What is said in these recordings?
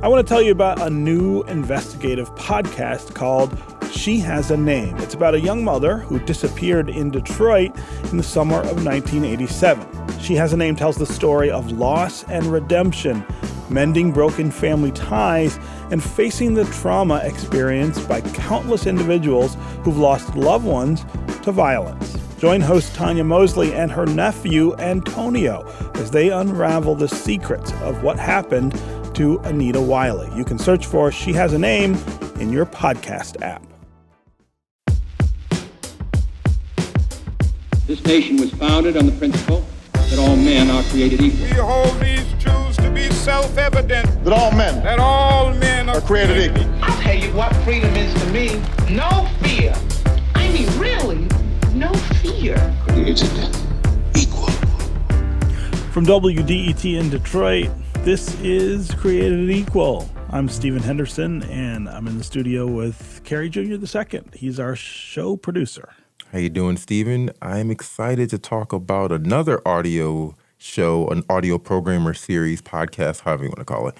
I want to tell you about a new investigative podcast called She Has a Name. It's about a young mother who disappeared in Detroit in the summer of 1987. She Has a Name tells the story of loss and redemption, mending broken family ties, and facing the trauma experienced by countless individuals who've lost loved ones to violence. Join host Tanya Mosley and her nephew Antonio as they unravel the secrets of what happened to Anita Wiley. You can search for She Has a Name in your podcast app. This nation was founded on the principle that all men are created equal. We hold these truths to be self-evident. That all men are created equal. I'll tell you what freedom is to me. No fear. I mean, really, no fear. Created equal. From WDET in Detroit, this is Created Equal. I'm Stephen Henderson, and I'm in the studio with Kerry Jr. II. He's our show producer. How you doing, Stephen? I'm excited to talk about another audio show, an audio programmer series, podcast, however you want to call it,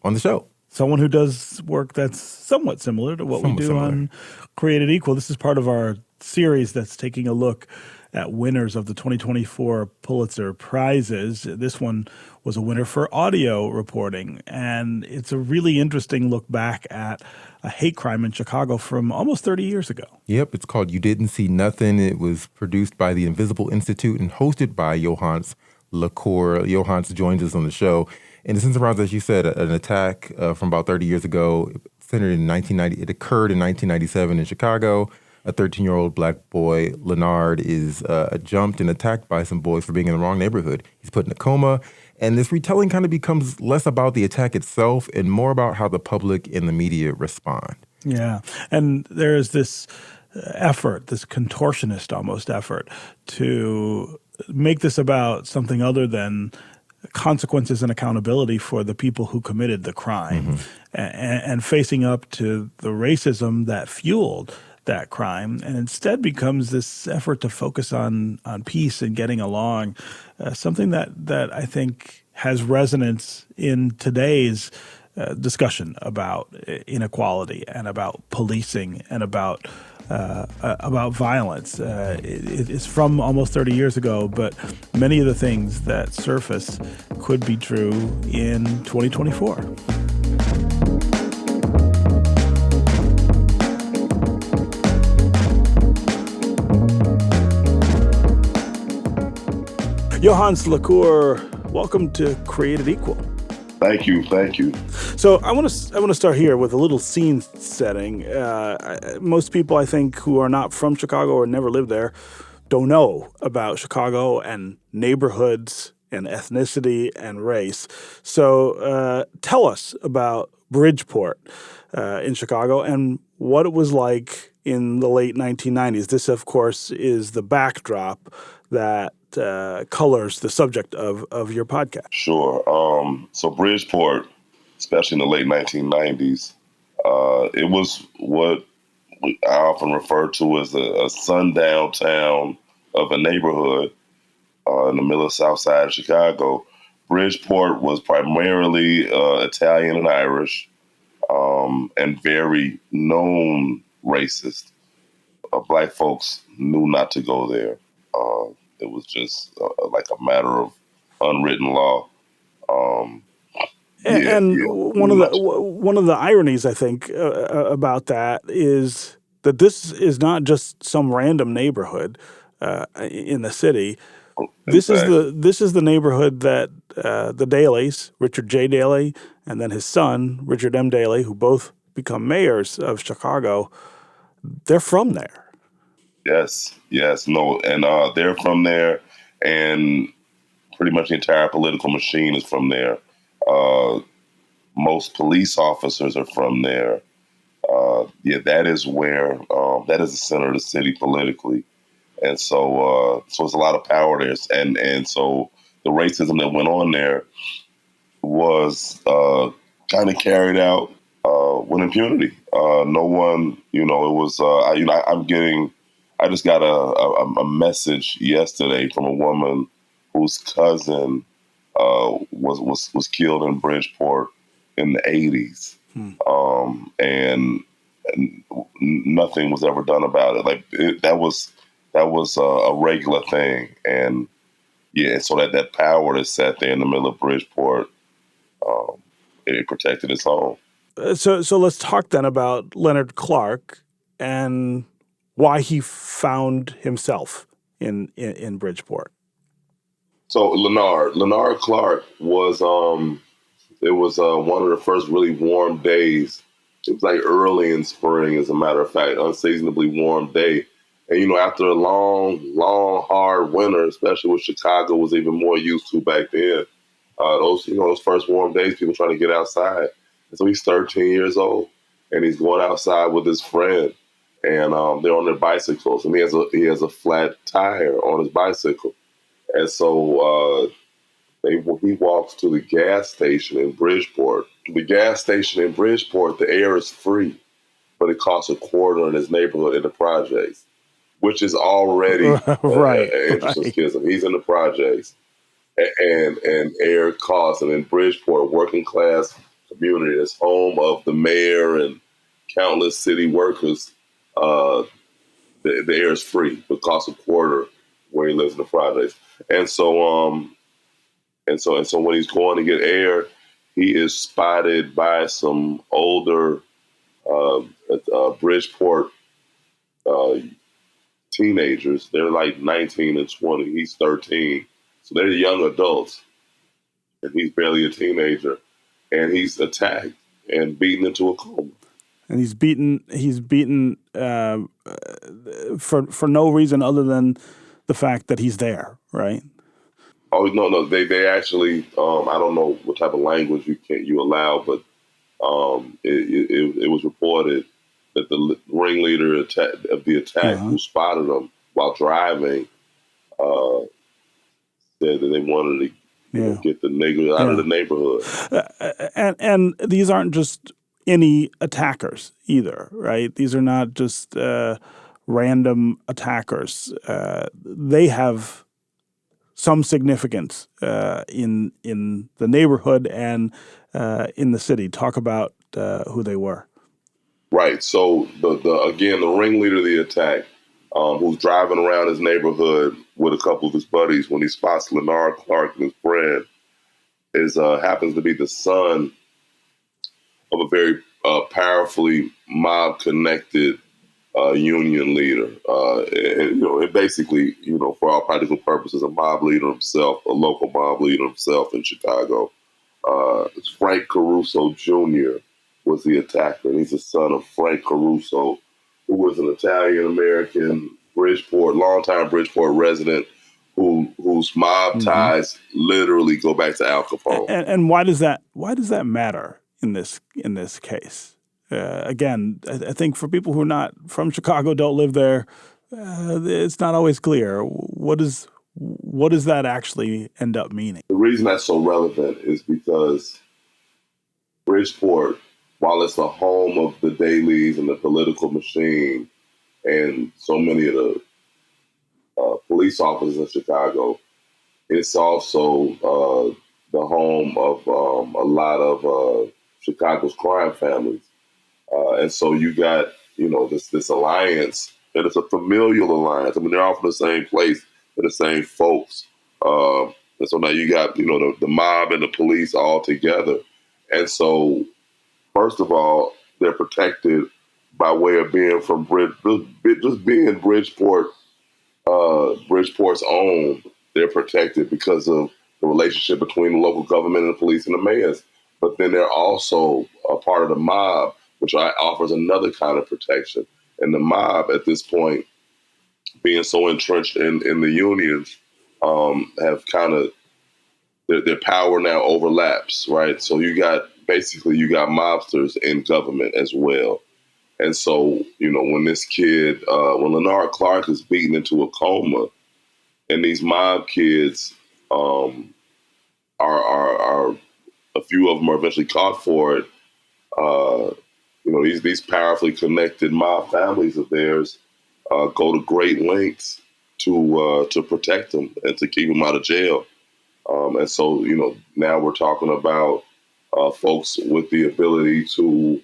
on the show. Someone who does work that's somewhat similar to what we do on Created Equal. This is part of our series that's taking a look at winners of the 2024 Pulitzer Prizes. This one was a winner for audio reporting, and it's a really interesting look back at a hate crime in Chicago from almost 30 years ago. Yep, it's called You Didn't See Nothin. It was produced by the Invisible Institute and hosted by Yohance Lacour. Yohance joins us on the show. And it centers around, as you said, an attack from about 30 years ago, centered in 1990. It occurred in 1997 in Chicago. A 13-year-old black boy, Lenard, is jumped and attacked by some boys for being in the wrong neighborhood. He's put in a coma. And this retelling kind of becomes less about the attack itself and more about how the public and the media respond. Yeah. And there is this effort, this contortionist almost effort, to make this about something other than consequences and accountability for the people who committed the crime, and facing up to the racism that fueled that crime, and instead becomes this effort to focus on peace and getting along, something that I think has resonance in today's discussion about inequality and about policing and about violence. It's from almost 30 years ago, but many of the things that surface could be true in 2024. Yohance Lacour, welcome to Created Equal. Thank you. So I want to start here with a little scene setting. Most people, I think, who are not from Chicago or never lived there, don't know about Chicago and neighborhoods and ethnicity and race. So tell us about Bridgeport in Chicago and what it was like in the late 1990s. This, of course, is the backdrop that colors the subject of your podcast. Sure. So Bridgeport, especially in the late 1990s, it was what I often refer to as a sundown town of a neighborhood in the middle of South Side of Chicago. Bridgeport was primarily Italian and Irish, and very known racist. Black folks knew not to go there. It was just like a matter of unwritten law. One of the ironies, I think, about that is that this is not just some random neighborhood in the city. This is the neighborhood that the Daleys, Richard J. Daley, and then his son, Richard M. Daley, who both become mayors of Chicago, they're from there. Yes, no, and they're from there, and pretty much the entire political machine is from there. Most police officers are from there. That is where that is the center of the city politically, and so there's a lot of power there, and so the racism that went on there was kind of carried out with impunity. No one, it was. I just got a message yesterday from a woman whose cousin was killed in Bridgeport, in the 80s. And nothing was ever done about it. That was a regular thing. And yeah, so that power that sat there in the middle of Bridgeport, it protected its home. So let's talk then about Lenard Clark and why he found himself in Bridgeport. So Lenard Clark was it was one of the first really warm days. It was like early in spring, as a matter of fact, unseasonably warm day. And after a long, hard winter, especially what Chicago was even more used to back then, those first warm days, people trying to get outside. And so he's 13 years old, and he's going outside with his friend, and they're on their bicycles, and he has a flat tire on his bicycle, and so he walks to the gas station in Bridgeport. The gas station in Bridgeport, the air is free, but it costs $0.25 in his neighborhood in the projects, which is already right, an interesting schism. He's in the projects. And air costs, and in Bridgeport, working class community that's home of the mayor and countless city workers, the air is free. It costs $0.25 where he lives in the projects. And so when he's going to get air, he is spotted by some older Bridgeport teenagers. They're like 19 and 20. He's 13. So they're young adults, and he's barely a teenager, and he's attacked and beaten into a coma. And he's beaten for no reason other than the fact that he's there, right? Oh no, they actually I don't know what type of language you allow, but it was reported that the ringleader of the attack, who spotted him while driving, said that they wanted to get the nigger out of the neighborhood. And these aren't just any attackers either, right? These are not just random attackers. They have some significance in the neighborhood and in the city. Talk about who they were. Right. So the ringleader of the attack, who's driving around his neighborhood with a couple of his buddies, when he spots Lenard Clark and his friend, happens to be the son of a very powerfully mob-connected union leader. And basically, for all practical purposes, a mob leader himself, a local mob leader himself in Chicago. Frank Caruso Jr. was the attacker, and he's the son of Frank Caruso, who was an Italian-American longtime Bridgeport resident whose mob ties literally go back to Al Capone. And why does that matter in this case? Again, I think for people who are not from Chicago, don't live there, it's not always clear. What does that actually end up meaning? The reason that's so relevant is because Bridgeport, while it's the home of the dailies and the political machine and so many of the police officers in Chicago, it's also the home of a lot of Chicago's crime families. And so you got, this alliance, and it's a familial alliance. I mean, they're all from the same place, they're the same folks. And so now you got, the mob and the police all together. And so, first of all, they're protected by way of being from just being Bridgeport's own. They're protected because of the relationship between the local government and the police and the mayors. But then they're also a part of the mob, which offers another kind of protection. And the mob, at this point, being so entrenched in the unions, have kind of their power now overlaps, right? So you got mobsters in government as well. And so, when this kid, when Lenard Clark is beaten into a coma, and these mob kids are a few of them are eventually caught for it. These powerfully connected mob families of theirs go to great lengths to protect them and to keep them out of jail. And so, now we're talking about folks with the ability to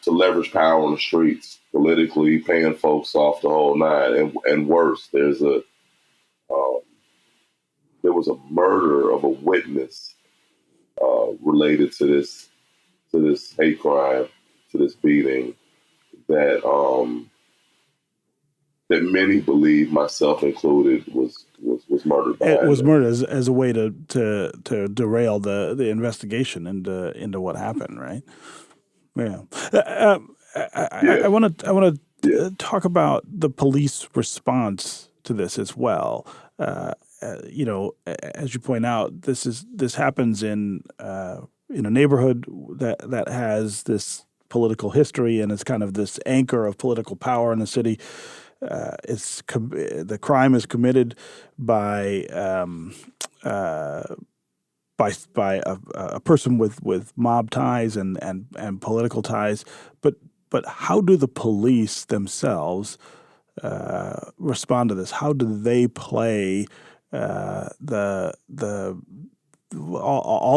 leverage power on the streets, politically, paying folks off the whole nine, and worse. There was a murder of a witness related to this hate crime, to this beating that that many believe, myself included, was murdered. It was murdered as a way to derail the investigation into what happened, right? Yeah. I want to talk about the police response to this as well. As you point out, this happens in a neighborhood that has this political history and it's kind of this anchor of political power in the city. The crime is committed by a person with mob ties and political ties, but how do the police themselves respond to this? How do they play all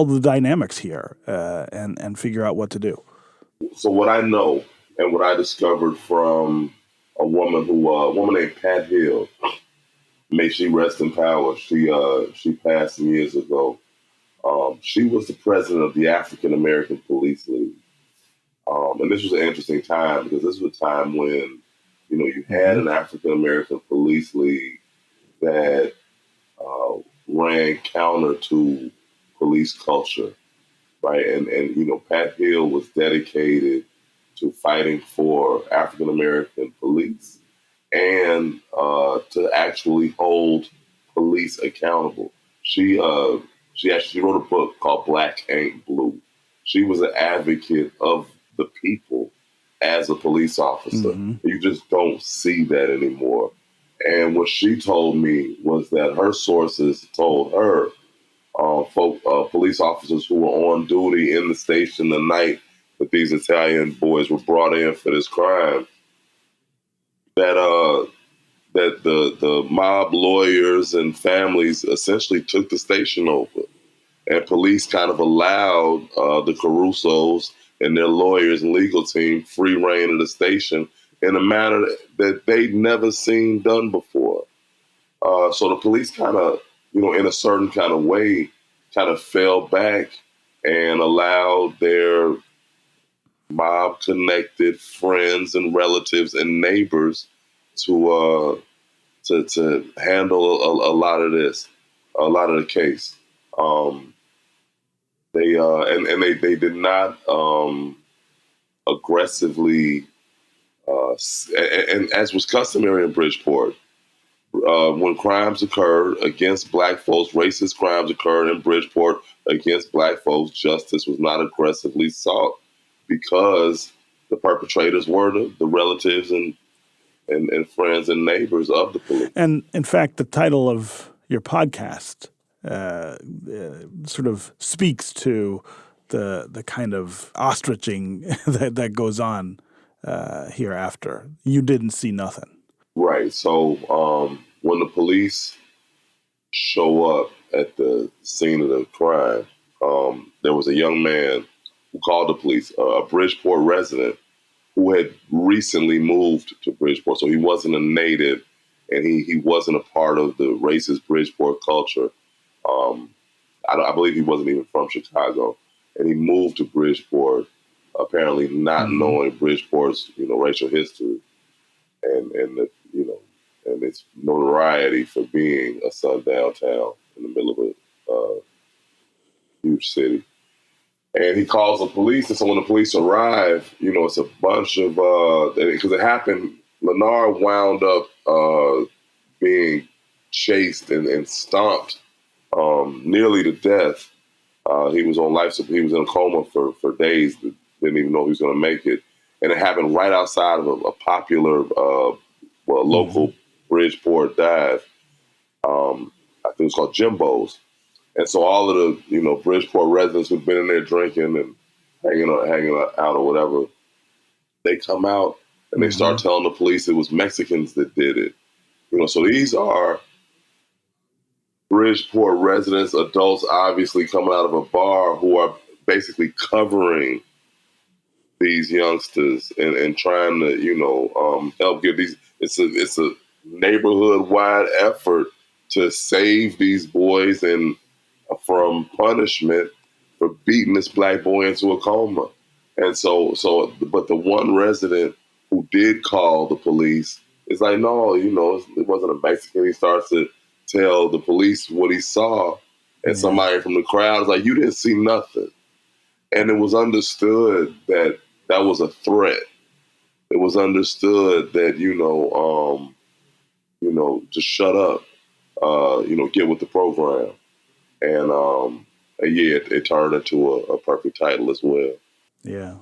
the dynamics here and figure out what to do? So what I know and what I discovered from a woman named Pat Hill, may she rest in power. She passed some years ago. She was the president of the African American Police League. And this was an interesting time because this was a time when, you had an African American Police League that ran counter to police culture, right? And Pat Hill was dedicated to fighting for African American police and to actually hold police accountable. She actually wrote a book called Black Ain't Blue. She was an advocate of the people as a police officer. You just don't see that anymore. And what she told me was that her sources told her police officers who were on duty in the station the night that these Italian boys were brought in for this crime, that the mob lawyers and families essentially took the station over, and police kind of allowed the Carusos and their lawyers and legal team free reign of the station in a manner that they'd never seen done before. So the police kind of, in a certain kind of way, kind of fell back and allowed their mob-connected friends and relatives and neighbors to handle a lot of this, a lot of the case. They did not aggressively, and as was customary in Bridgeport, when crimes occurred against Black folks, racist crimes occurred in Bridgeport against Black folks, justice was not aggressively sought because the perpetrators were the relatives and friends and neighbors of the police. And in fact, the title of your podcast sort of speaks to the kind of ostriching that goes on hereafter. You didn't see nothing. Right. So when the police show up at the scene of the crime, there was a young man who called the police, a Bridgeport resident who had recently moved to Bridgeport. So he wasn't a native and he wasn't a part of the racist Bridgeport culture. I believe he wasn't even from Chicago. And he moved to Bridgeport, apparently not knowing Bridgeport's, racial history and its notoriety for being a sundown town in the middle of a huge city. And he calls the police, and so when the police arrive, it's a bunch of because it happened. Lenard wound up being chased and stomped nearly to death. He was on life support. He was in a coma for days. Didn't even know he was going to make it. And it happened right outside of a popular, local Bridgeport dive. I think it was called Jimbo's. And so all of the, Bridgeport residents who've been in there drinking and hanging out or whatever, they come out and they start telling the police it was Mexicans that did it. So these are Bridgeport residents, adults, obviously coming out of a bar who are basically covering these youngsters and trying to, help get these. It's a neighborhood wide effort to save these boys and from punishment for beating this black boy into a coma. And but the one resident who did call the police is like, no, it wasn't a Mexican. He starts to tell the police what he saw. And somebody from the crowd is like, you didn't see nothing. And it was understood that that was a threat. It was understood that, just shut up, get with the program. And it turned into a perfect title as well. Yeah.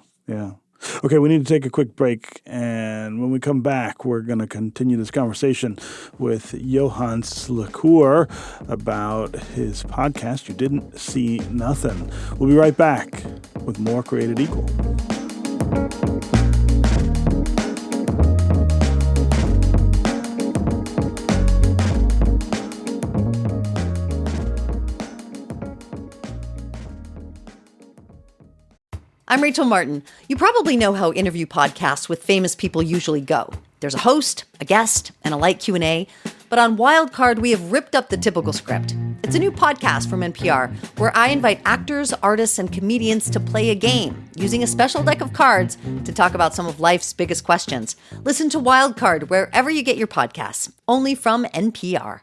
Okay, we need to take a quick break, and when we come back, we're going to continue this conversation with Yohance Lacour about his podcast, You Didn't See Nothin. We'll be right back with more Created Equal. I'm Rachel Martin. You probably know how interview podcasts with famous people usually go. There's a host, a guest, and a light Q&A. But on Wildcard, we have ripped up the typical script. It's a new podcast from NPR where I invite actors, artists, and comedians to play a game using a special deck of cards to talk about some of life's biggest questions. Listen to Wildcard wherever you get your podcasts, only from NPR.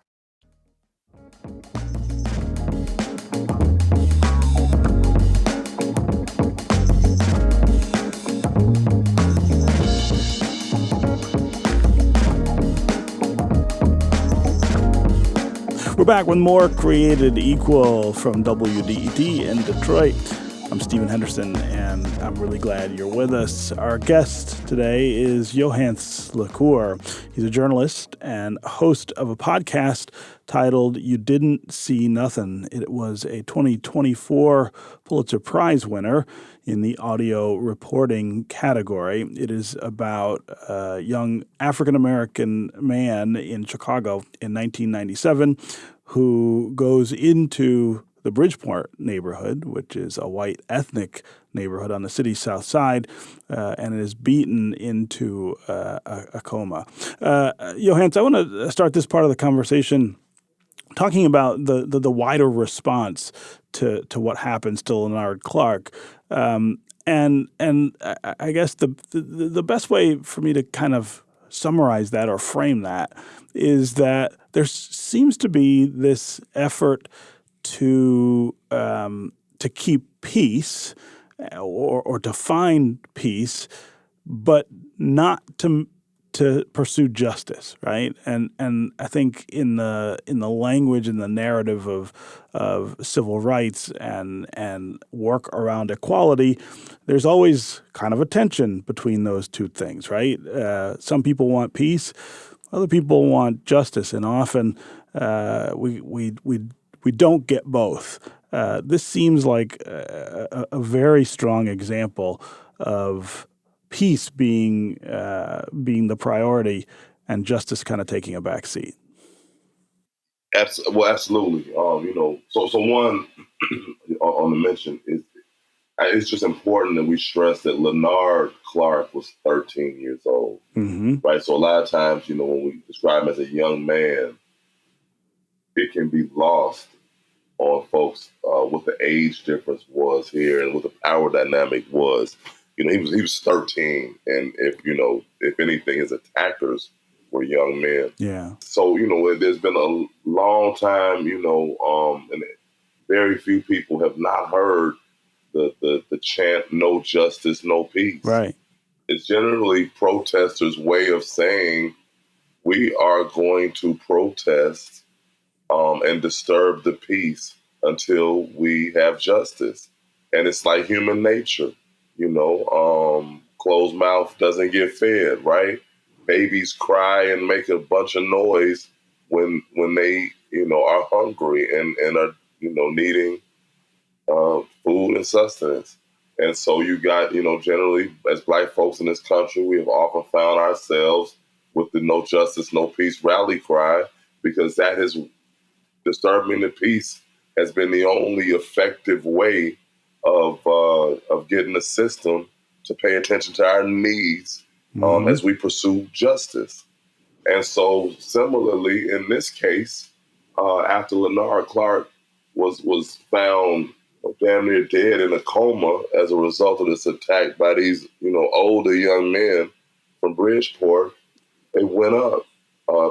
We're back with more Created Equal from WDET in Detroit. I'm Stephen Henderson, and I'm really glad you're with us. Our guest today is Yohance Lacour. He's a journalist and host of a podcast titled You Didn't See Nothin. It was a 2024 Pulitzer Prize winner in the audio reporting category. It is about a young African-American man in Chicago in 1997 who goes into the Bridgeport neighborhood, which is a white ethnic neighborhood on the city's south side, and is beaten into a coma. Yohance, I want to start this part of the conversation talking about the wider response to what happens to Lenard Clark. And I guess the best way for me to kind of summarize that or frame that is that there seems to be this effort to keep peace or to find peace, but not to pursue justice, right? And I think in the language and the narrative of civil rights and work around equality, there's always kind of a tension between those two things, right? Some people want peace, other people want justice, and often we don't get both. This seems like a very strong example of peace being the priority and justice kind of taking a back seat. Well, absolutely. So one on the mention is it's just important that we stress that Lenard Clark was 13 years old, right? So a lot of times, when we describe him as a young man, it can be lost on folks what the age difference was here and what the power dynamic was. He was 13, and if anything, his attackers were young men. Yeah. So there's been a long time, and very few people have not heard the chant "No justice, no peace." Right. It's generally protesters' way of saying we are going to protest and disturb the peace until we have justice. And it's like human nature, closed mouth doesn't get fed, right? Babies cry and make a bunch of noise when they, are hungry and are, needing food and sustenance. And so you got, generally as Black folks in this country, we have often found ourselves with the no justice, no peace rally cry, because that is disturbing the peace has been the only effective way of getting the system to pay attention to our needs as we pursue justice. And so, similarly, in this case, after Lenard Clark was found damn near dead in a coma as a result of this attack by these older young men from Bridgeport, it went up.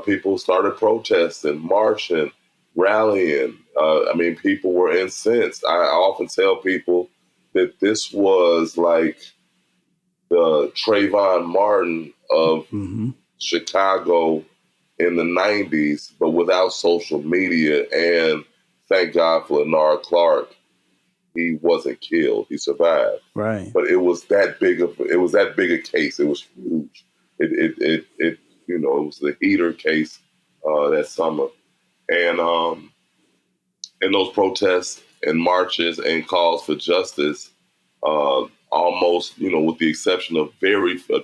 People started protesting, marching, rallying. People were incensed. I often tell people that this was like the Trayvon Martin of Chicago in the 90s, but without social media. And thank God for Lenard Clark. He wasn't killed. He survived. Right. But it was that big a case. It was huge. It was the heater case that summer. And in those protests and marches and calls for justice, almost, with the exception of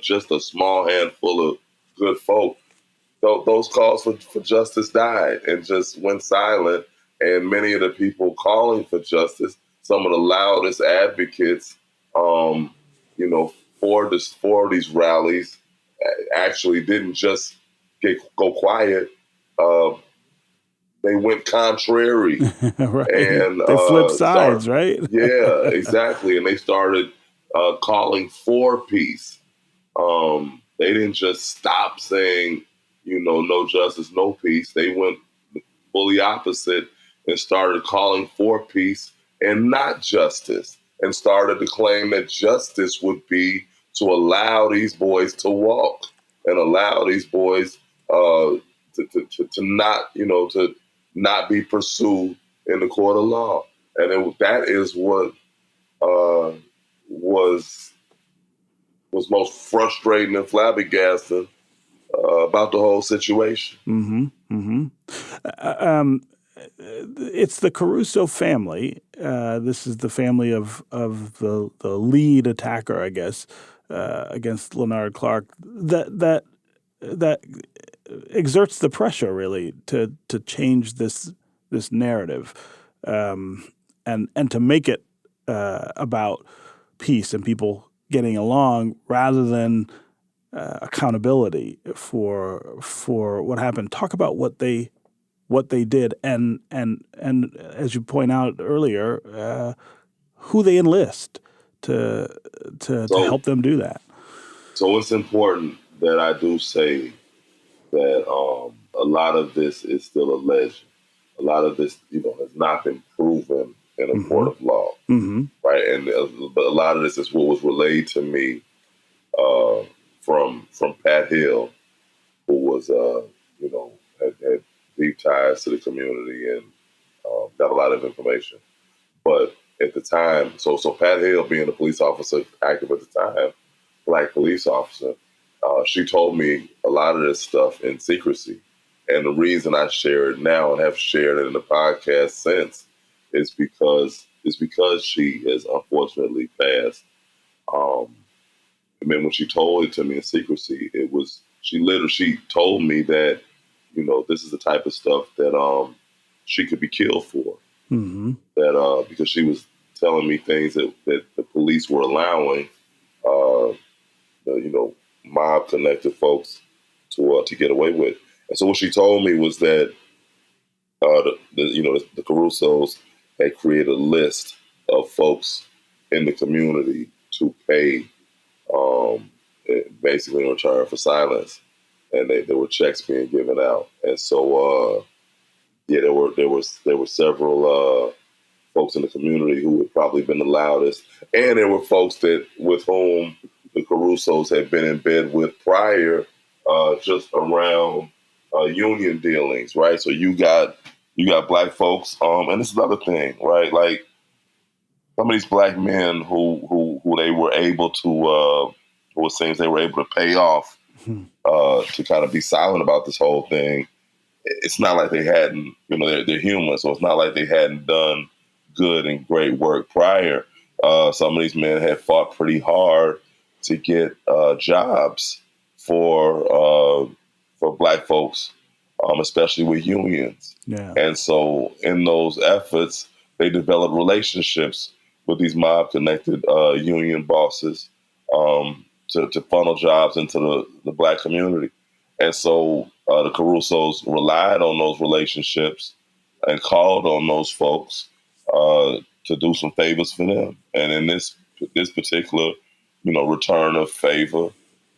just a small handful of good folk, those calls for justice died and just went silent. And many of the people calling for justice, some of the loudest advocates, for these rallies, actually didn't just go quiet. They went contrary. Right. And they flipped sides, right? Yeah, exactly. And they started calling for peace. They didn't just stop saying, no justice, no peace. They went fully opposite and started calling for peace and not justice, and started to claim that justice would be to allow these boys to walk and allow these boys to not be pursued in the court of law. And that is what was most frustrating and flabbergasting about the whole situation. It's the Caruso family. This is the family of the lead attacker, I guess, against Lenard Clark. That exerts the pressure really to change this narrative, and to make it about peace and people getting along rather than accountability for what happened. Talk about what they did, and as you point out earlier, who they enlist to help them do that. So it's important that I do say that a lot of this is still alleged. A lot of this, has not been proven in a court of law, right? And but a lot of this is what was relayed to me from Pat Hill, who was had deep ties to the community and got a lot of information. But at the time, so Pat Hill, being a police officer, active at the time, Black police officer, she told me a lot of this stuff in secrecy. And the reason I share it now and have shared it in the podcast since is because she has unfortunately passed. When she told it to me in secrecy, she told me that, this is the type of stuff that she could be killed for. That because she was telling me things that the police were allowing, mob connected folks to get away with. And so what she told me was that the Carusos had created a list of folks in the community to pay, basically in return for silence, and there were checks being given out. And so there were several folks in the community who had probably been the loudest, and there were folks with whom the Carusos had been in bed with prior, just around union dealings, right? So you got Black folks, and this is another thing, right? Like some of these Black men who they were able to, who it seems they were able to pay off to kind of be silent about this whole thing. It's not like they hadn't, they're human, so it's not like they hadn't done good and great work prior. Some of these men had fought pretty hard to get jobs for Black folks, especially with unions. Yeah. And so in those efforts, they developed relationships with these mob-connected union bosses to funnel jobs into the Black community. And so the Carusos relied on those relationships and called on those folks to do some favors for them. And in this particular, return of favor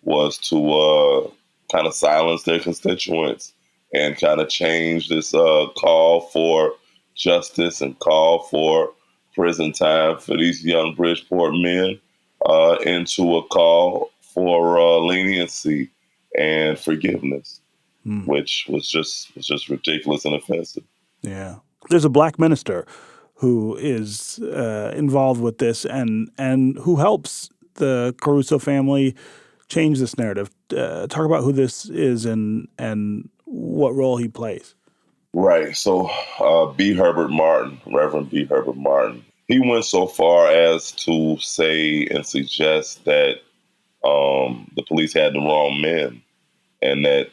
was to kind of silence their constituents and kind of change this call for justice and call for prison time for these young Bridgeport men into a call for leniency and forgiveness, which was just ridiculous and offensive. Yeah. There's a Black minister who is involved with this and who helps the Caruso family change this narrative. Talk about who this is and what role he plays. Right. So B. Herbert Martin, Reverend B. Herbert Martin, he went so far as to say and suggest that the police had the wrong men and that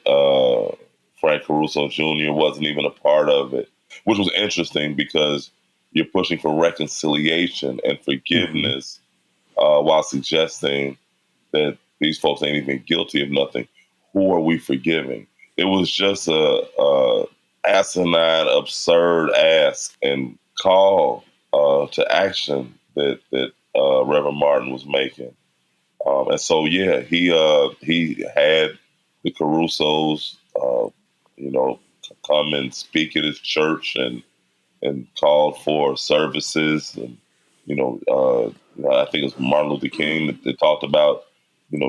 Frank Caruso Jr. wasn't even a part of it, which was interesting because you're pushing for reconciliation and forgiveness while suggesting that these folks ain't even guilty of nothing. Who are we forgiving? It was just a asinine, absurd ask and call to action that Reverend Martin was making. And so, yeah, he had the Carusos, come and speak at his church and called for services. And, I think it was Martin Luther King that talked about,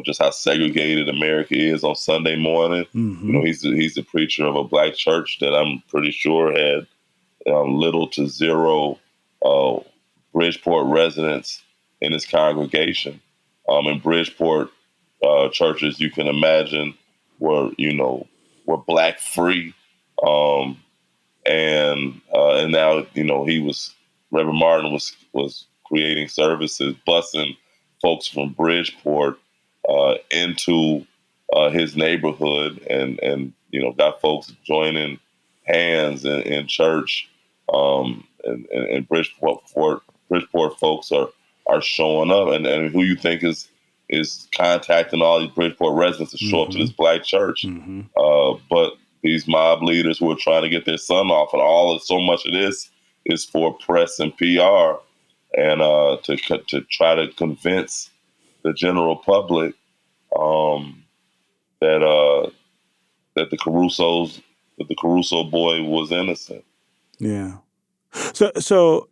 just how segregated America is on Sunday morning. Mm-hmm. He's the preacher of a Black church that I'm pretty sure had little to zero Bridgeport residents in his congregation. In Bridgeport churches, you can imagine were Black free, and now Reverend Martin was creating services, busing folks from Bridgeport into his neighborhood, and got folks joining hands in church, and Bridgeport folks are showing up, and who you think is contacting all these Bridgeport residents to show up to this Black church, but these mob leaders who are trying to get their son off, and so much of this is for press and PR, and to try to convince the general public that the Caruso boy was innocent. Yeah. So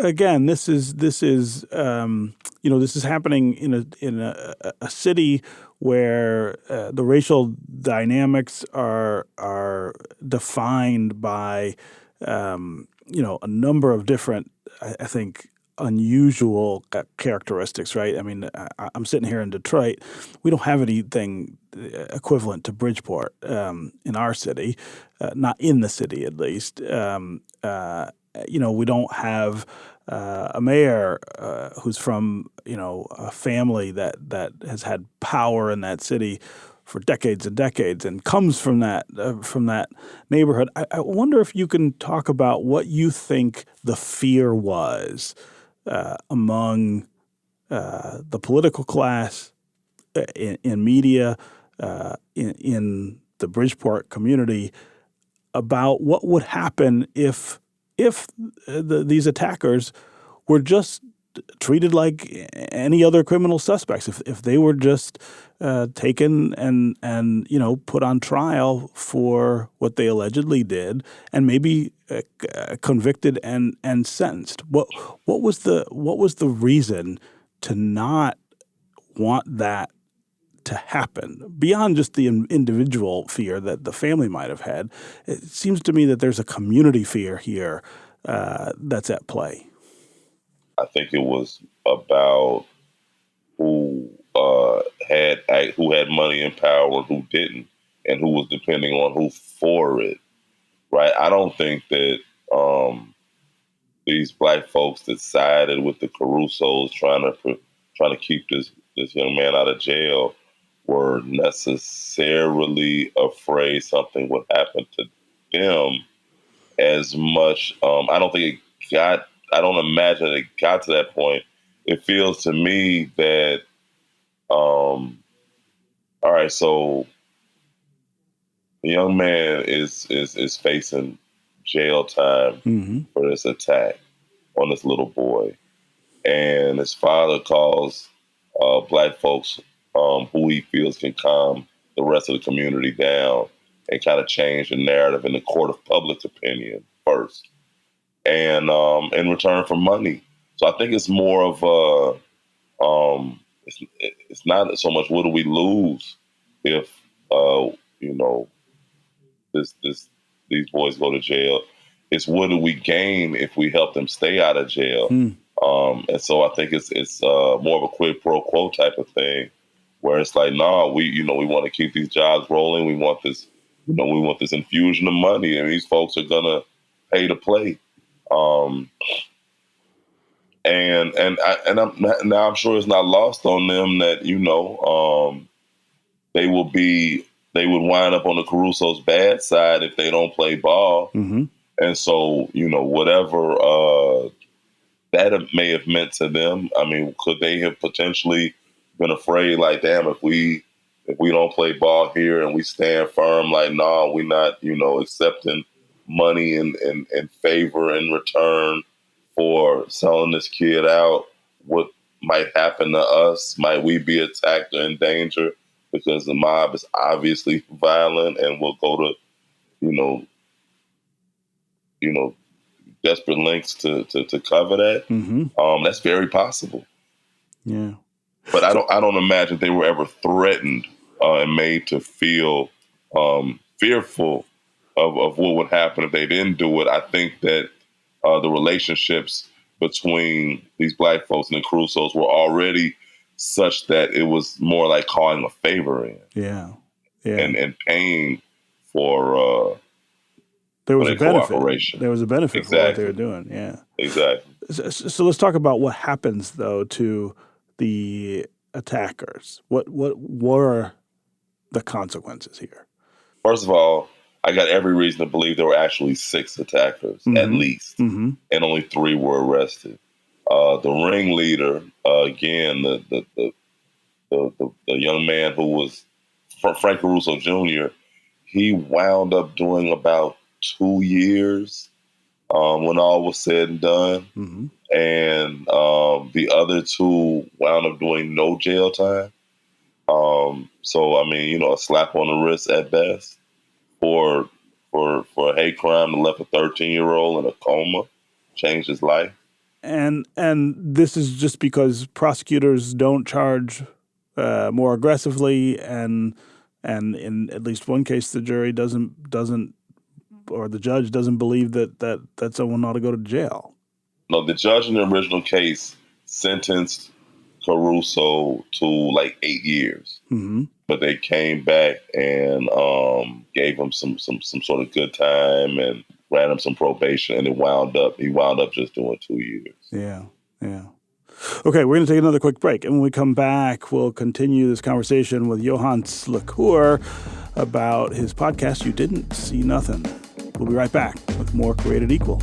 again, this is this is happening in a city where the racial dynamics are defined by a number of different, I think, unusual characteristics, right? I mean, I'm sitting here in Detroit. We don't have anything equivalent to Bridgeport in our city, not in the city at least. We don't have a mayor who's from a family that has had power in that city for decades and decades and comes from that neighborhood. I wonder if you can talk about what you think the fear was among the political class, in media, in the Bridgeport community, about what would happen if these attackers were just treated like any other criminal suspects, if they were just taken and put on trial for what they allegedly did, and maybe convicted and sentenced. What was the reason to not want that to happen beyond just the individual fear that the family might have had? It seems to me that there's a community fear here that's at play. I think it was about who had money and power and who didn't, and who was depending on who for it. Right? I don't think that these Black folks that sided with the Carusos trying to keep this young man out of jail were necessarily afraid something would happen to them as much. I don't think it got I don't imagine it got to that point. It feels to me that, all right, so the young man is facing jail time for this attack on this little boy, and his father calls black folks who he feels can calm the rest of the community down and kind of change the narrative in the court of public opinion first, and in return for money. So I think it's more of it's not so much what do we lose if you know these boys go to jail. It's what do we gain if we help them stay out of jail. And so I think it's more of a quid pro quo type of thing, where it's like, nah, we want to keep these jobs rolling. We want this, we want this infusion of money, and these folks are gonna pay to play. I'm sure it's not lost on them that they would wind up on the Caruso's bad side if they don't play ball. And so, whatever that may have meant to them, I mean, could they have potentially been afraid, like, damn, if we don't play ball here and we stand firm, like, nah, we're not, accepting money in favor in return for selling this kid out, what might happen to us? Might we be attacked or in danger? Because the mob is obviously violent and will go to, desperate lengths to cover that. That's very possible. Yeah. But I don't imagine they were ever threatened and made to feel fearful of what would happen if they didn't do it. I think that the relationships between these black folks and the Crusoes were already such that it was more like calling a favor in. Yeah. And paying for there was a benefit. Cooperation. There was a benefit for what they were doing. Yeah. Exactly. So let's talk about what happens though to the attackers. What were the consequences here? First of all, I got every reason to believe there were actually 6 attackers at least, and only 3 were arrested. The ringleader, again, the young man who was Frank Caruso Jr., he wound up doing about 2 years when all was said and done. And the other 2 wound up doing no jail time. So, I mean, a slap on the wrist at best for a hate crime that left a 13-year-old in a coma, changed his life. And this is just because prosecutors don't charge more aggressively, and in at least one case, the jury doesn't or the judge doesn't believe that someone ought to go to jail. No, the judge in the original case sentenced Caruso to like 8 years, but they came back and gave him some sort of good time and ran him some probation, and he wound up just doing 2 years. Yeah. Okay, we're going to take another quick break, and when we come back, we'll continue this conversation with Yohance Lacour about his podcast, You Didn't See Nothin. We'll be right back with more Created Equal.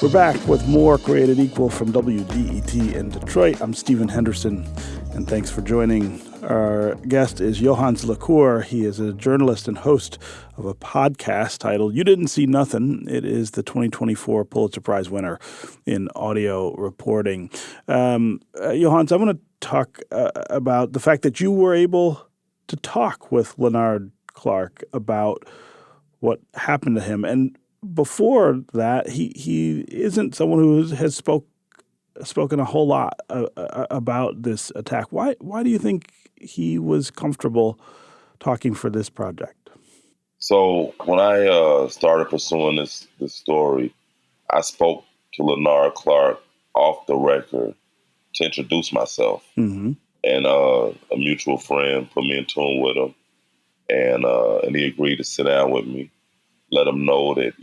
We're back with more Created Equal from WDET in Detroit. I'm Stephen Henderson, and thanks for joining. Our guest is Yohance Lacour. He is a journalist and host of a podcast titled You Didn't See Nothin. It is the 2024 Pulitzer Prize winner in audio reporting. Yohance, I want to talk about the fact that you were able to talk with Lenard Clark about what happened to him. And before that, he isn't someone who has spoken a whole lot about this attack. Why do you think he was comfortable talking for this project? So when I started pursuing this story, I spoke to Lenard Clark off the record to introduce myself. Mm-hmm. And a mutual friend put me in tune with him, and he agreed to sit down with me, let him know that,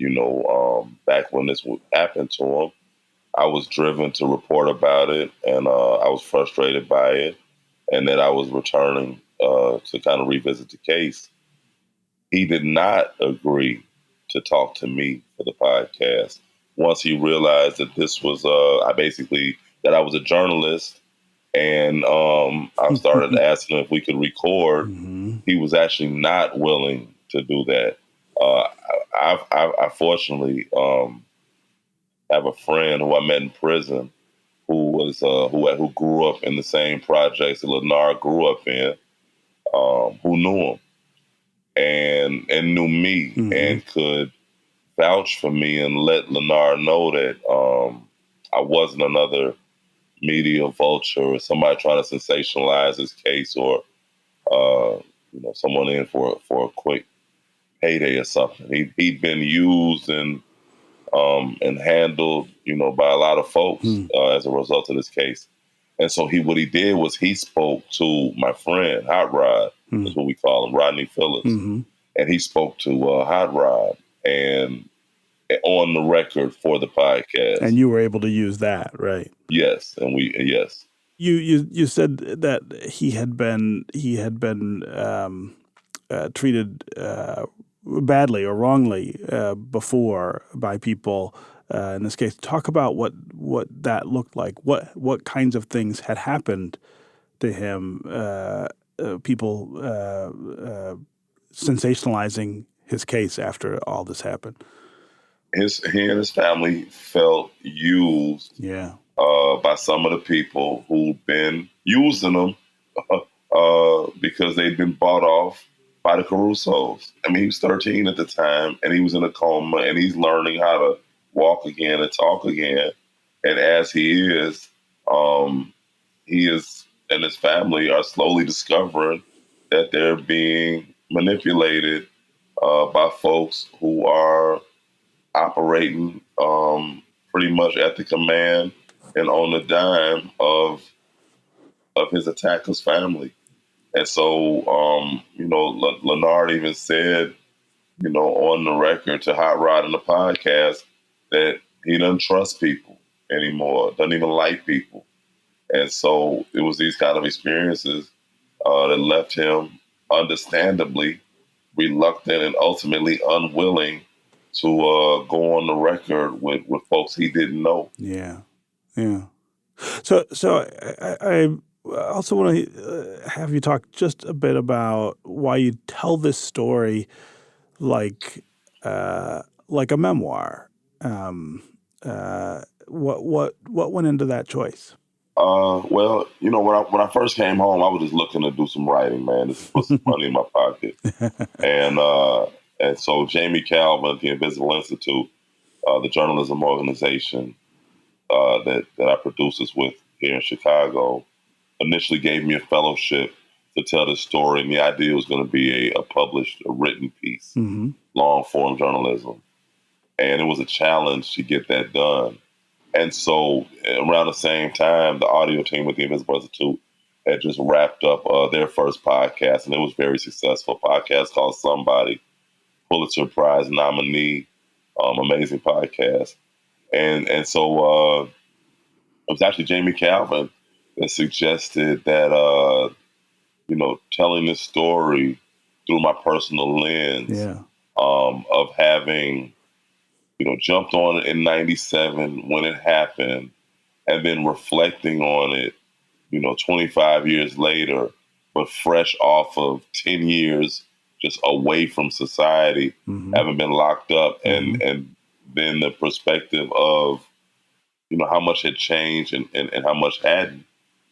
back when this happened to him, I was driven to report about it, and I was frustrated by it, and that I was returning to kind of revisit the case. He did not agree to talk to me for the podcast. Once he realized that this was, that I was a journalist, and I started asking him if we could record. Mm-hmm. He was actually not willing to do that. I fortunately have a friend who I met in prison who grew up in the same projects that Lenard grew up in, who knew him and knew me, Mm-hmm. and could vouch for me and let Lenard know that I wasn't another media vulture or somebody trying to sensationalize his case, or someone in for a quick payday or something. He'd been used and handled, by a lot of folks as a result of this case. And so what he did was he spoke to my friend Hot Rod, is what we call him, Rodney Phillips, Mm-hmm. and he spoke to Hot Rod and on the record for the podcast. And you were able to use that, right? Yes, yes. You said that he had been treated badly or wrongly before by people. In this case, talk about what that looked like. What kinds of things had happened to him? People sensationalizing his case after all this happened. He and his family felt used. Yeah. By some of the people who'd been using them because they'd been bought off by the Carusos. I mean, he was 13 at the time, and he was in a coma, and he's learning how to walk again and talk again. And as he is and his family are slowly discovering that they're being manipulated by folks who are operating pretty much at the command and on the dime of his attacker's family. And so, Lenard even said, on the record to Hot Rod in the podcast, that he doesn't trust people anymore, doesn't even like people. And so it was these kind of experiences that left him understandably reluctant and ultimately unwilling to go on the record with folks he didn't know. Yeah. Yeah. So I also want to have you talk just a bit about why you tell this story like a memoir. What went into that choice? Well, when I first came home, I was just looking to do some writing, man, just to put some money in my pocket. And so Jamie Calvin, the Invisible Institute, the journalism organization that I produce this with here in Chicago, initially gave me a fellowship to tell this story. And the idea was going to be a written piece, long form journalism. And it was a challenge to get that done. And so around the same time, the audio team with the Invisible Institute had just wrapped up their first podcast, and it was very successful. Podcast called Somebody, Pulitzer Prize nominee, amazing podcast. And so it was actually Jamie Calvin that suggested that, telling this story through my personal lens of having, jumped on it in 97 when it happened, and then reflecting on it, 25 years later, but fresh off of 10 years just away from society, having been locked up, and then the perspective of, how much had changed and how much hadn't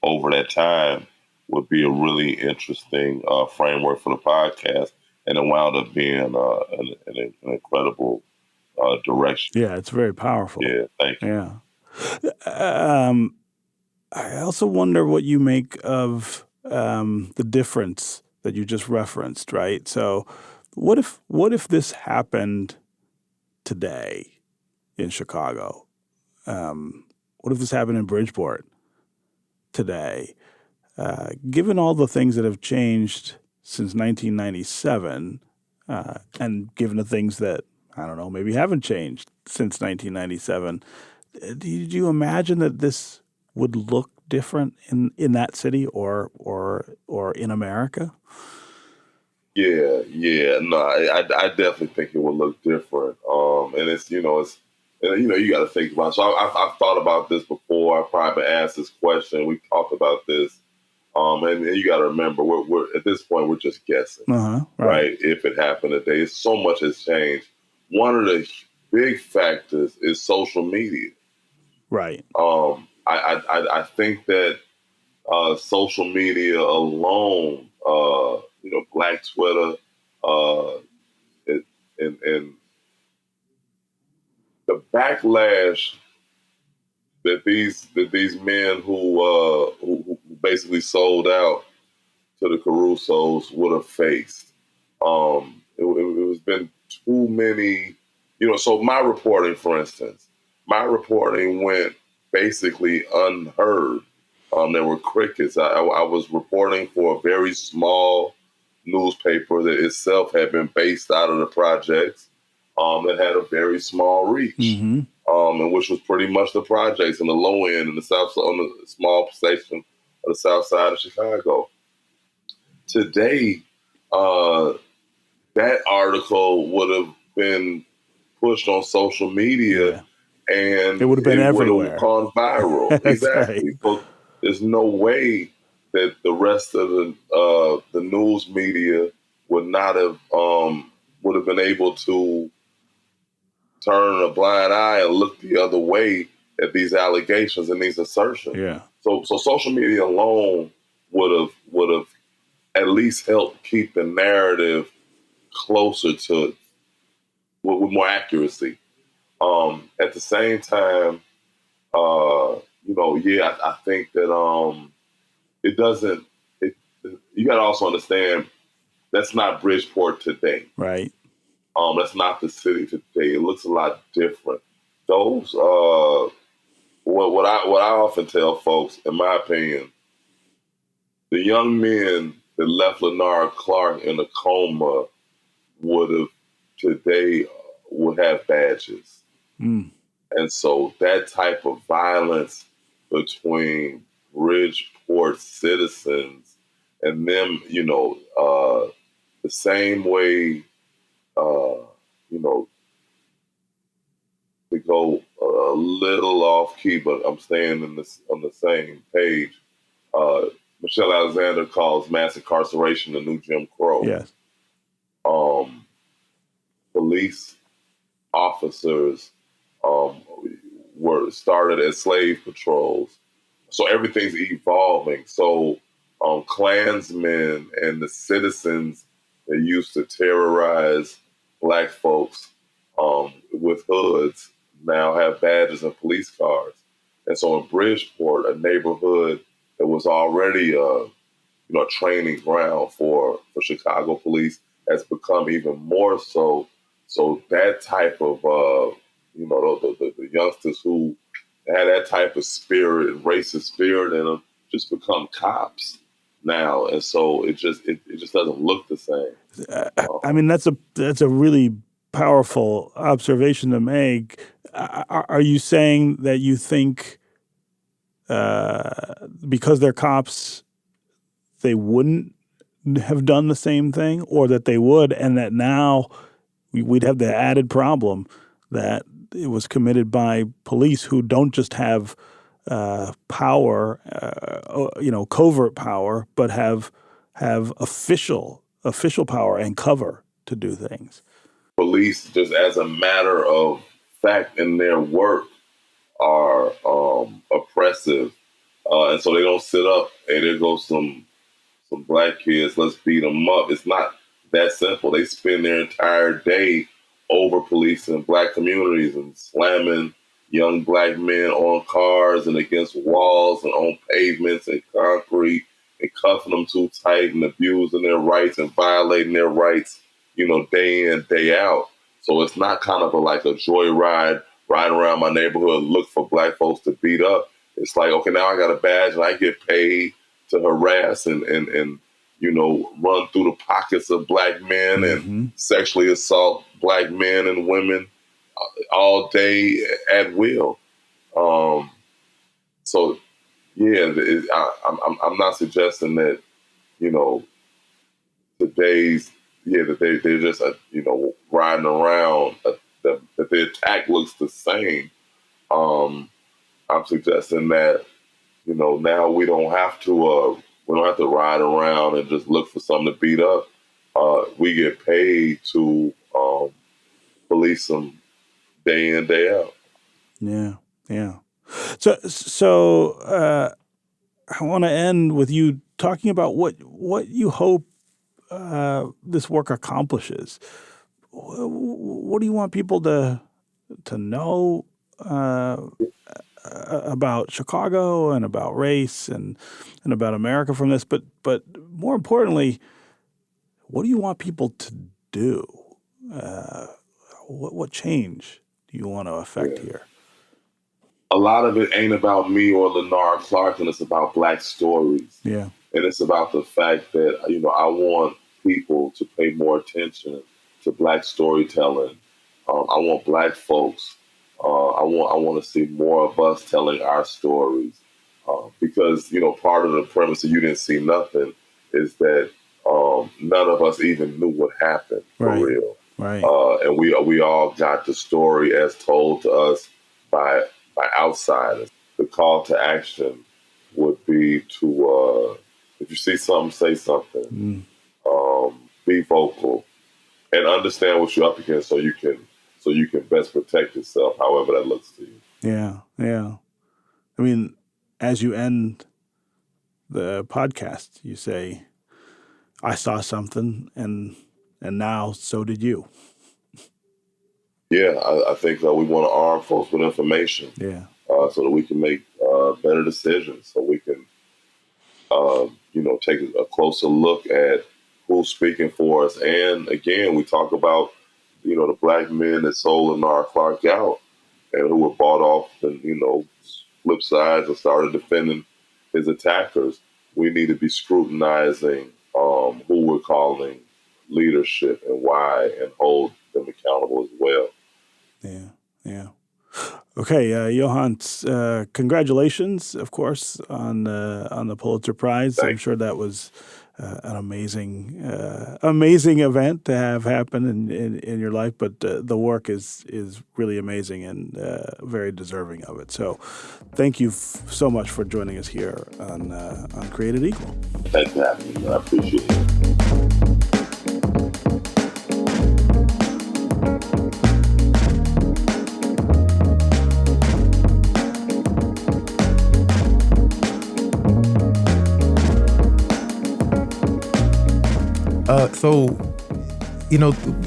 over that time would be a really interesting framework for the podcast. And it wound up being an incredible direction. Yeah, it's very powerful. Yeah, thank you. Yeah. I also wonder what you make of the difference that you just referenced, right? So what if this happened today in Chicago? What if this happened in Bridgeport today? Given all the things that have changed since 1997, and given the things that, I don't know, maybe haven't changed since 1997, did you imagine that this would look different in that city or in America? Yeah. No, I definitely think it would look different. And you got to think about it. So I've thought about this before. I've probably been asked this question. We've talked about this. And you got to remember, we're at this point, we're just guessing, right? If it happened today, so much has changed. One of the big factors is social media. Right. I think that social media alone, Black Twitter, and the backlash that these men who basically sold out to the Carusos would have faced. It has been too many, so my reporting, for instance, went basically unheard. There were crickets. I was reporting for a very small newspaper that itself had been based out of the projects, that had a very small reach, and which was pretty much the projects and the low end and the south on the small section of the south side of Chicago. Today, that article would have been pushed on social media, and it would have been everywhere. Would have gone viral. Exactly. Right. So there's no way that the rest of the news media would not have would have been able to turn a blind eye and look the other way at these allegations and these assertions. Yeah. So social media alone would have at least helped keep the narrative closer to with more accuracy. At the same time, I think that it doesn't. You got to also understand that's not Bridgeport today. Right. That's not the city today. It looks a lot different. Those what I often tell folks, in my opinion, the young men that left Lenard Clark in a coma would have badges. And so that type of violence between Bridgeport citizens and them, the same way, to go a little off key, but I'm staying on the same page. Michelle Alexander calls mass incarceration the new Jim Crow. Yes. Police officers were started as slave patrols. So everything's evolving. So Klansmen and the citizens that used to terrorize Black folks with hoods now have badges and police cars. And so in Bridgeport, a neighborhood that was already a training ground for Chicago police, has become even more so. So that type of the youngsters who had that type of spirit and racist spirit in them just become cops now, and so it just doesn't look the same. I mean, that's a really powerful observation to make. Are you saying that you think because they're cops, they wouldn't have done the same thing, or that they would, and that now we'd have the added problem that it was committed by police who don't just have power, covert power, but have official power and cover to do things? Police, just as a matter of fact in their work, are oppressive, and so they don't sit up. Hey, there goes some Black kids, let's beat them up. It's not that simple. They spend their entire day over-policing black communities and slamming young black men on cars and against walls and on pavements and concrete and cuffing them too tight and abusing their rights and violating their rights, day in, day out. So it's not kind of like a joyride, riding around my neighborhood, look for black folks to beat up. It's like, okay, now I got a badge and I get paid to harass and run through the pockets of black men and sexually assault black men and women all day at will. So yeah, I'm not suggesting that that they're just riding around that the attack looks the same. I'm suggesting that now we don't have to ride around and just look for something to beat up. We get paid to police them day in, day out. Yeah. So I want to end with you talking about what you hope this work accomplishes. What do you want people to know about Chicago and about race and about America from this? But more importantly, what do you want people to do? What change do you want to affect here? A lot of it ain't about me or Lenard Clark, and it's about black stories. Yeah. And it's about the fact that, I want people to pay more attention to black storytelling. I want black folks. I want to see more of us telling our stories. Because, part of the premise of You Didn't See Nothin is that none of us even knew what happened for real. Right. And we all got the story as told to us by outsiders. The call to action would be to, if you see something, say something. Be vocal and understand what you're up against so you can best protect yourself, however that looks to you. Yeah. I mean, as you end the podcast, you say, I saw something and now so did you. Yeah, I think we want to arm folks with information. Yeah. So that we can make better decisions. So we can, take a closer look at who's speaking for us. And again, we talk about, the black men that sold Lenard Clark out and who were bought off and, flip sides and started defending his attackers. We need to be scrutinizing who we're calling leadership and why, and hold them accountable as well. Yeah. Okay, Yohance, congratulations, of course, on the Pulitzer Prize. I'm sure that was an amazing event to have happen in your life. But the work is really amazing and very deserving of it. So, thank you so much for joining us here on Created Equal. Thanks for having me. I appreciate it.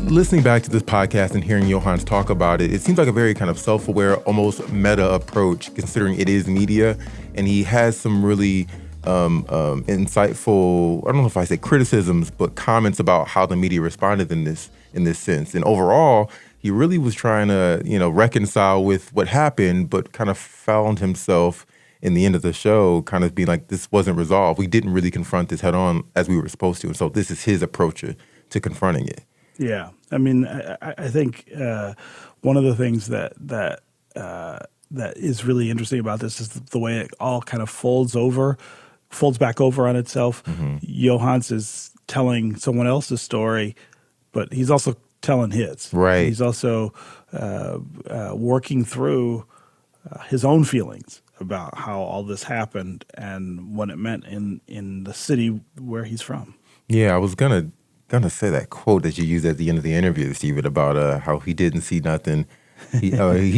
Listening back to this podcast and hearing Yohance talk about it, it seems like a very kind of self-aware, almost meta approach, considering it is media. And he has some really insightful, I don't know if I say criticisms, but comments about how the media responded in this sense. And overall, he really was trying to, reconcile with what happened, but kind of found himself in the end of the show kind of being like, this wasn't resolved. We didn't really confront this head on as we were supposed to. And so this is his approach to confronting it. Yeah. I mean, I think one of the things that is really interesting about this is the way it all kind of folds back over on itself. Mm-hmm. Yohance is telling someone else's story, but he's also telling his. Right. He's also working through his own feelings about how all this happened and what it meant in the city where he's from. Yeah, I was gonna say that quote that you used at the end of the interview, Stephen, about how he didn't see nothing. He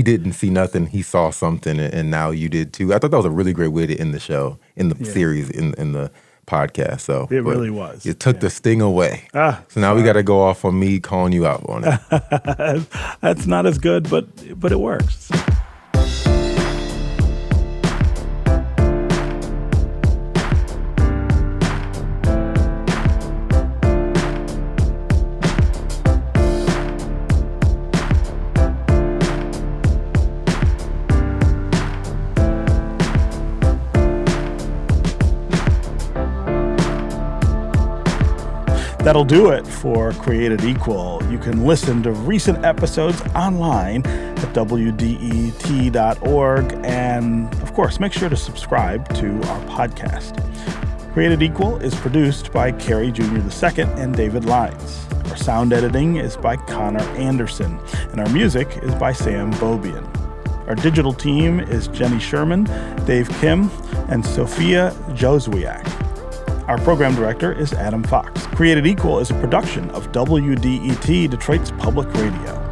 didn't see nothing. He saw something, and now you did too. I thought that was a really great way to end the show, in the series, in the podcast. So It really was. It took the sting away. So now sorry. we got to go off on me calling you out on it. That's not as good, but it works. That'll do it for Created Equal. You can listen to recent episodes online at WDET.org. And, of course, make sure to subscribe to our podcast. Created Equal is produced by Carrie Jr. II and David Lyons. Our sound editing is by Connor Anderson. And our music is by Sam Bobian. Our digital team is Jenny Sherman, Dave Kim, and Sophia Joswiak. Our program director is Adam Fox. Created Equal is a production of WDET, Detroit's public radio.